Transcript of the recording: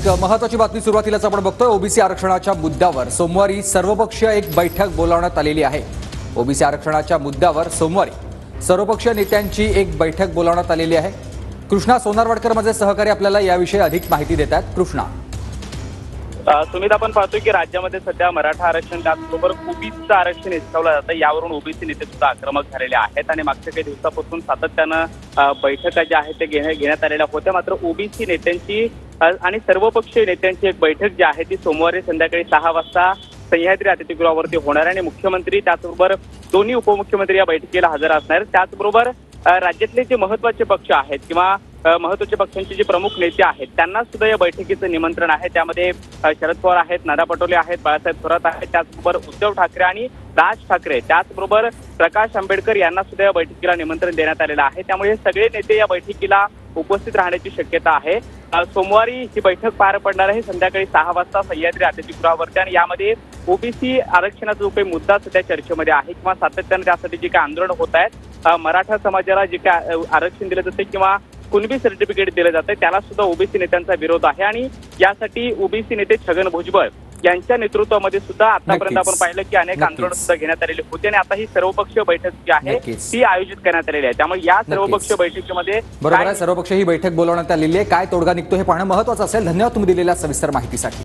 एक महत्त्वाची बातमी सुरुवातीलाच आपण बघतोय। ओबीसी आरक्षणाच्या मुद्द्यावर सोमवारी सर्वपक्षीय एक बैठक बोलावण्यात आलेली आहे। ओबीसी आरक्षणाच्या मुद्द्यावर सोमवारी सर्वपक्षीय नेत्यांची एक बैठक बोलावण्यात आलेली आहे। कृष्णा सोनारवाडकर माझे सहकारी आपल्याला याविषयी अधिक माहिती देतात। कृष्णा, सुमित, आपण पाहतोय की राज्यामध्ये सध्या मराठा आरक्षण त्याचबरोबर ओबीसीचं आरक्षण हिसकावलं जातं। यावरून ओबीसी नेते सुद्धा आक्रमक झालेले आहेत आणि मागच्या काही दिवसापासून सातत्यानं बैठका ज्या आहेत ते घेण्यात आलेल्या होत्या। मात्र ओबीसी नेत्यांची आणि सर्वपक्षीय नेत्यांची एक बैठक जी आहे ती सोमवारी संध्याकाळी 6 वाजता सह्याद्री अतिथीगृहावरती होणार आहे आणि मुख्यमंत्री त्याचबरोबर दोन्ही उपमुख्यमंत्री या बैठकीला हजर असणार आहेत। त्याचबरोबर राज्यातले जे महत्त्वाचे पक्ष आहेत किंवा महत्त्वाच्या पक्षांचे जे प्रमुख नेते आहेत त्यांना सुद्धा या बैठकीचं निमंत्रण आहे। त्यामध्ये शरद पवार आहेत, नाना पटोले आहेत, बाळासाहेब थोरात आहेत, त्याचबरोबर उद्धव ठाकरे आणि राज ठाकरे, त्याचबरोबर प्रकाश आंबेडकर यांना सुद्धा या बैठकीला निमंत्रण देण्यात आलेलं आहे। त्यामुळे हे सगळे नेते या बैठकीला उपस्थित राहण्याची शक्यता आहे। सोमवारी ही बैठक पार पडणार आहे संध्याकाळी 6 वाजता सह्याद्री अतिथीगृहावरती आणि यामध्ये ओबीसी आरक्षणाचा जो काही मुद्दा सध्या चर्चेमध्ये आहे किंवा सातत्याने त्यासाठी जे काही आंदोलन होत आहेत, मराठा समाजाला जे काय आरक्षण दिलं जाते किंवा कुणबी सर्टिफिकेट दिलं जाते त्याला सुद्धा ओबीसी नेत्यांचा विरोध आहे आणि यासाठी ओबीसी नेते छगन भुजबळ यांच्या नेतृत्वामध्ये सुद्धा आतापर्यंत आपण पाहिलं की अनेक आंदोलन सुद्धा घेण्यात आलेले होते आणि आता ही सर्वपक्षीय बैठक जी आहे ती आयोजित करण्यात आलेली आहे। त्यामुळे या सर्वपक्षीय बैठकीमध्ये बरोबर आहे, सर्वपक्षीय ही बैठक बोलावण्यात आलेली आहे। काय तोडगा निघतो हे पाहणं महत्त्वाचं असेल। धन्यवाद तुम्ही दिलेल्या सविस्तर माहितीसाठी।